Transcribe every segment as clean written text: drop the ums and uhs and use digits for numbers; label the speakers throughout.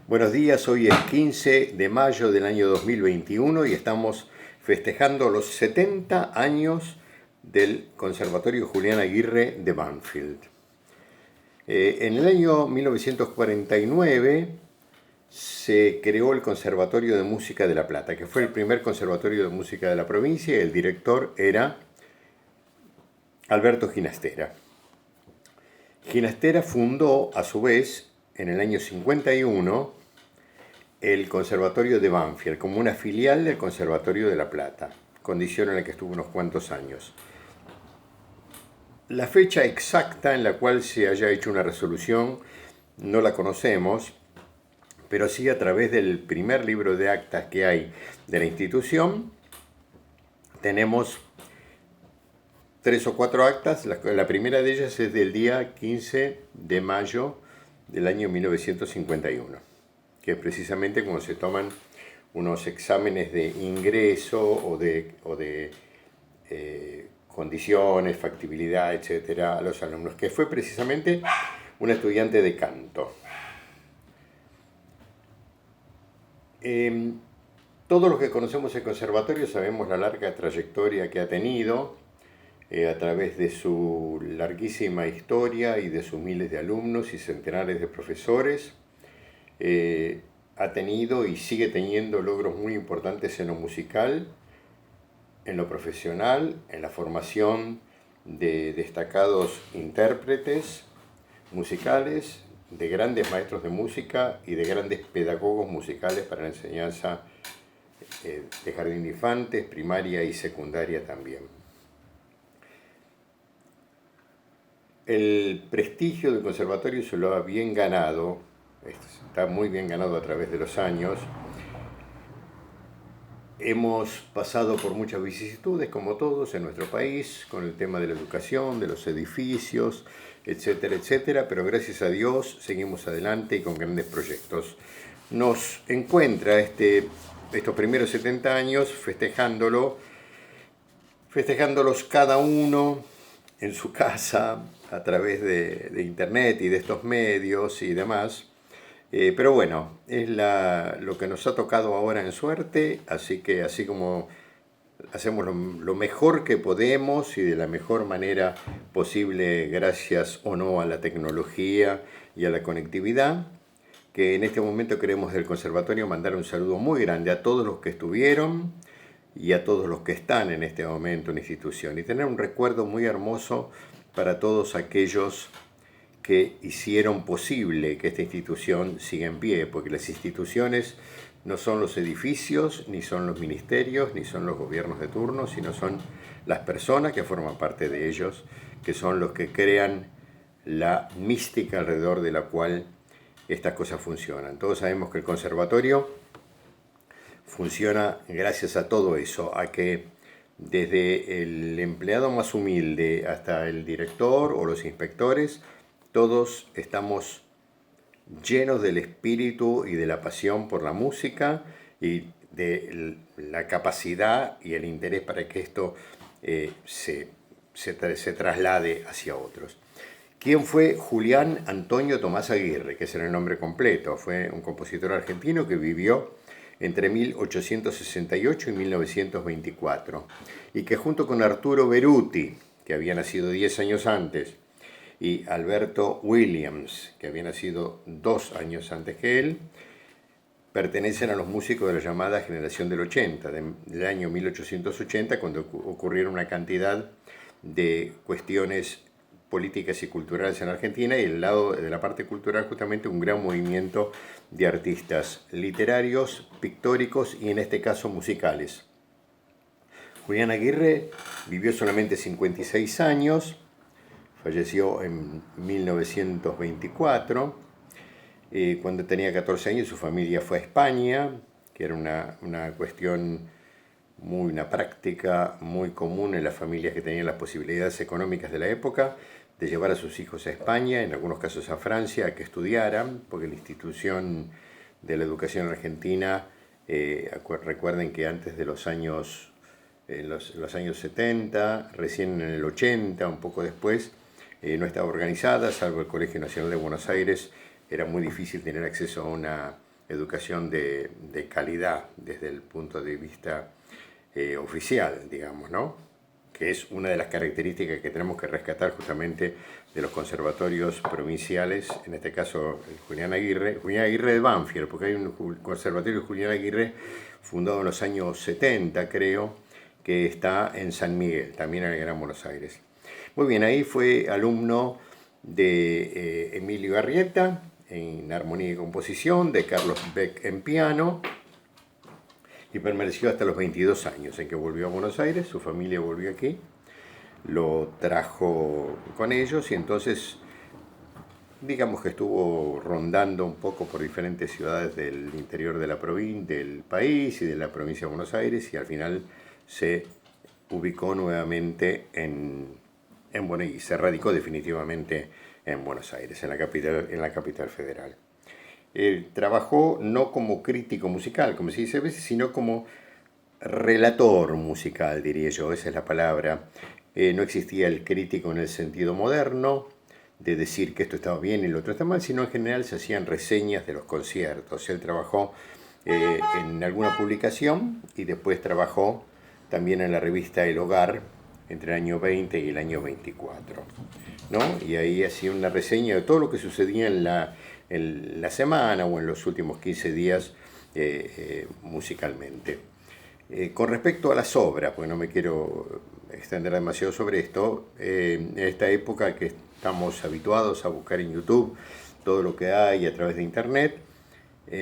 Speaker 1: Buenos días, hoy es 15 de mayo del año 2021 y estamos festejando los 70 años del Conservatorio Julián Aguirre de Banfield. En el año 1949 se creó el Conservatorio de Música de La Plata, que fue el primer conservatorio de música de la provincia, y el director era Alberto Ginastera. Ginastera fundó, a su vez, en el año 51, el Conservatorio de Banfield, como una filial del Conservatorio de La Plata, condición en la que estuvo unos cuantos años. La fecha exacta en la cual se haya hecho una resolución no la conocemos, pero sí a través del primer libro de actas que hay de la institución, tenemos 3 o 4 actas. La primera de ellas es del día 15 de mayo del año 1951, que es precisamente cuando se toman unos exámenes de ingreso o de condiciones, factibilidad, etcétera, a los alumnos, que fue precisamente un estudiante de canto. Todos los que conocemos el conservatorio sabemos la larga trayectoria que ha tenido a través de su larguísima historia y de sus miles de alumnos y centenares de profesores. Ha tenido y sigue teniendo logros muy importantes en lo musical, en lo profesional, en la formación de destacados intérpretes musicales, de grandes maestros de música y de grandes pedagogos musicales para la enseñanza de jardín de infantes, primaria y secundaria también. El prestigio del conservatorio se lo ha bien ganado, está muy bien ganado a través de los años. Hemos pasado por muchas vicisitudes, como todos en nuestro país, con el tema de la educación, de los edificios, etcétera, etcétera, pero gracias a Dios seguimos adelante y con grandes proyectos. Nos encuentra estos primeros 70 años festejándolos cada uno en su casa, a través de internet y de estos medios y demás. Pero bueno, es lo que nos ha tocado ahora en suerte, así que así como hacemos lo mejor que podemos y de la mejor manera posible, gracias o no a la tecnología y a la conectividad, que en este momento queremos del conservatorio mandar un saludo muy grande a todos los que estuvieron y a todos los que están en este momento en la institución, y tener un recuerdo muy hermoso para todos aquellos que hicieron posible que esta institución siga en pie, porque las instituciones no son los edificios, ni son los ministerios, ni son los gobiernos de turno, sino son las personas que forman parte de ellos, que son los que crean la mística alrededor de la cual estas cosas funcionan. Todos sabemos que el conservatorio funciona gracias a todo eso, a que desde el empleado más humilde hasta el director o los inspectores, todos estamos llenos del espíritu y de la pasión por la música y de la capacidad y el interés para que esto se traslade hacia otros. ¿Quién fue Julián Antonio Tomás Aguirre? Que ese era el nombre completo. Fue un compositor argentino que vivió entre 1868 y 1924 y que junto con Arturo Beruti, que había nacido 10 años antes, y Alberto Williams, que había nacido 2 años antes que él, pertenecen a los músicos de la llamada generación del 80, del año 1880, cuando ocurrieron una cantidad de cuestiones políticas y culturales en Argentina, y del lado de la parte cultural justamente un gran movimiento de artistas literarios, pictóricos y en este caso musicales. Julián Aguirre vivió solamente 56 años, falleció en 1924, cuando tenía 14 años su familia fue a España, que era una cuestión una práctica muy común en las familias que tenían las posibilidades económicas de la época, de llevar a sus hijos a España, en algunos casos a Francia, a que estudiaran, porque la institución de la educación argentina, recuerden que antes de los años, los años 70, recién en el 80, un poco después, no estaba organizada, salvo el Colegio Nacional de Buenos Aires, era muy difícil tener acceso educación de calidad desde el punto de vista oficial, digamos, ¿no? Que es una de las características que tenemos que rescatar justamente de los conservatorios provinciales, en este caso el Julián Aguirre de Banfield, porque hay un conservatorio Julián Aguirre fundado en los años 70, creo, que está en San Miguel, también en el Gran Buenos Aires. Muy bien, ahí fue alumno de Emilio Arrieta en armonía y composición, de Carlos Beck en piano, y permaneció hasta los 22 años en que volvió a Buenos Aires. Su familia volvió aquí, lo trajo con ellos y entonces digamos que estuvo rondando un poco por diferentes ciudades del interior de del país y de la provincia de Buenos Aires, y al final se ubicó nuevamente Buenos Aires, se radicó definitivamente en Buenos Aires, en la capital federal. Trabajó no como crítico musical, como se dice a veces, sino como relator musical, diría yo, esa es la palabra. No existía el crítico en el sentido moderno, de decir que esto estaba bien y lo otro está mal, sino en general se hacían reseñas de los conciertos. Él trabajó en alguna publicación y después trabajó también en la revista El Hogar entre el año 20 y el año 24, ¿no? Y ahí hacía una reseña de todo lo que sucedía en la semana o en los últimos 15 días musicalmente. Con respecto a las obras, porque no me quiero extender demasiado sobre esto, en esta época que estamos habituados a buscar en YouTube todo lo que hay a través de Internet,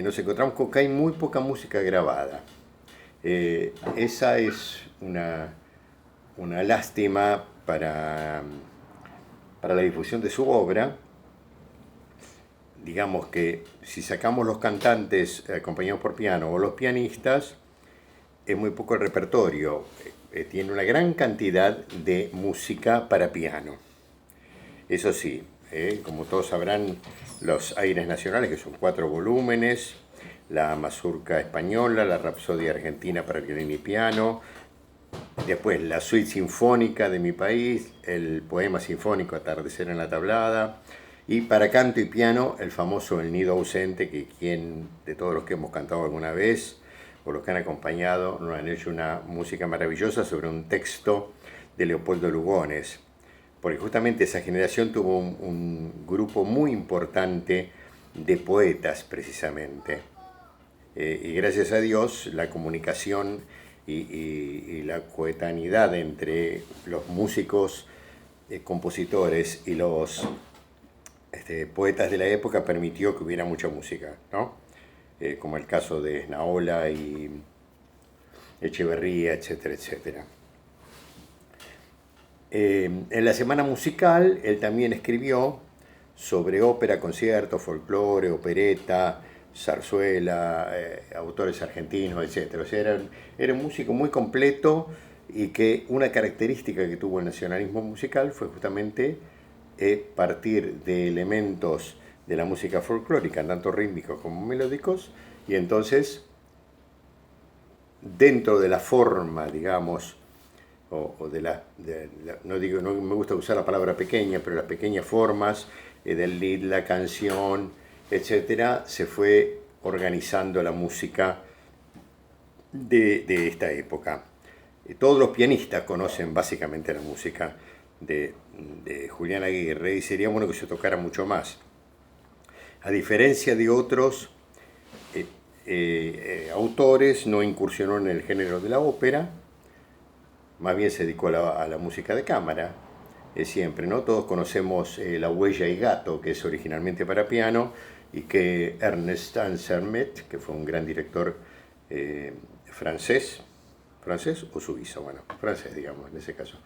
Speaker 1: nos encontramos con que hay muy poca música grabada. Esa es una lástima para la difusión de su obra. Digamos que si sacamos los cantantes acompañados por piano o los pianistas, es muy poco el repertorio. Tiene una gran cantidad de música para piano. Eso sí, como todos sabrán, los Aires Nacionales, que son 4 volúmenes, la Mazurca Española, la Rapsodia Argentina para violín y piano, después la Suite Sinfónica de mi país, el Poema Sinfónico Atardecer en la Tablada, y para canto y piano el famoso El Nido Ausente, que quien de todos los que hemos cantado alguna vez o los que han acompañado nos han hecho una música maravillosa sobre un texto de Leopoldo Lugones, porque justamente esa generación tuvo un grupo muy importante de poetas precisamente, y gracias a Dios la comunicación y la coetaneidad entre los músicos, compositores y los poetas de la época permitió que hubiera mucha música, ¿no? Como el caso de Esnaola y Echeverría, etcétera, etcétera. En la semana musical él también escribió sobre ópera, concierto, folclore, opereta, zarzuela, autores argentinos, etcétera. O sea, era un músico muy completo, y que una característica que tuvo el nacionalismo musical fue justamente partir de elementos de la música folclórica, tanto rítmicos como melódicos, y entonces dentro de la forma, digamos, no me gusta usar la palabra pequeña, pero las pequeñas formas del lead, la canción, etcétera, se fue organizando la música de esta época. Todos los pianistas conocen básicamente la música de Julián Aguirre, y sería bueno que se tocara mucho más. A diferencia de otros autores, no incursionó en el género de la ópera, más bien se dedicó a la música de cámara, siempre, ¿no? Todos conocemos La Huella y Gato, que es originalmente para piano, y que Ernest Ansermet, que fue un gran director francés o suizo, bueno, francés, digamos, en ese caso,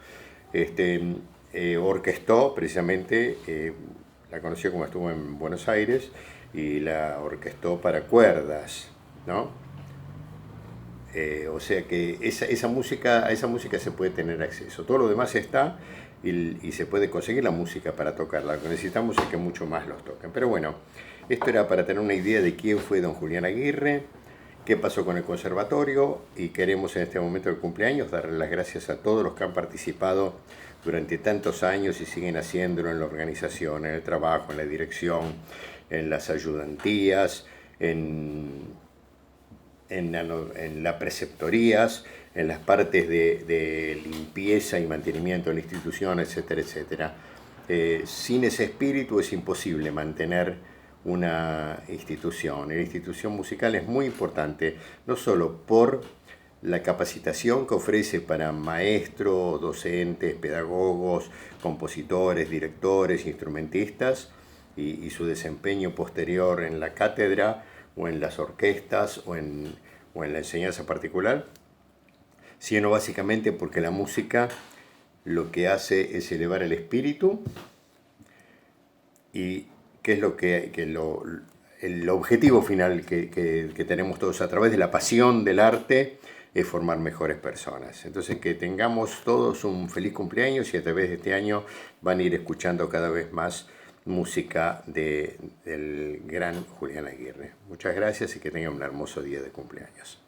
Speaker 1: orquestó precisamente, la conoció como estuvo en Buenos Aires, y la orquestó para cuerdas, ¿no? O sea que a esa música se puede tener acceso. Todo lo demás está, y se puede conseguir la música para tocarla. Lo que necesitamos es que mucho más los toquen. Pero bueno, esto era para tener una idea de quién fue don Julián Aguirre, qué pasó con el conservatorio, y queremos en este momento del cumpleaños darle las gracias a todos los que han participado durante tantos años y siguen haciéndolo en la organización, en el trabajo, en la dirección, en las ayudantías, en las preceptorías, en las partes de limpieza y mantenimiento de la institución, etcétera, etcétera. Sin ese espíritu es imposible mantener una institución. La institución musical es muy importante, no solo por la capacitación que ofrece para maestros, docentes, pedagogos, compositores, directores, instrumentistas y su desempeño posterior en la cátedra o en las orquestas o en la enseñanza particular, sino básicamente porque la música lo que hace es elevar el espíritu y que es el objetivo final que tenemos todos a través de la pasión del arte es formar mejores personas. Entonces que tengamos todos un feliz cumpleaños y a través de este año van a ir escuchando cada vez más música del gran Julián Aguirre. Muchas gracias y que tengan un hermoso día de cumpleaños.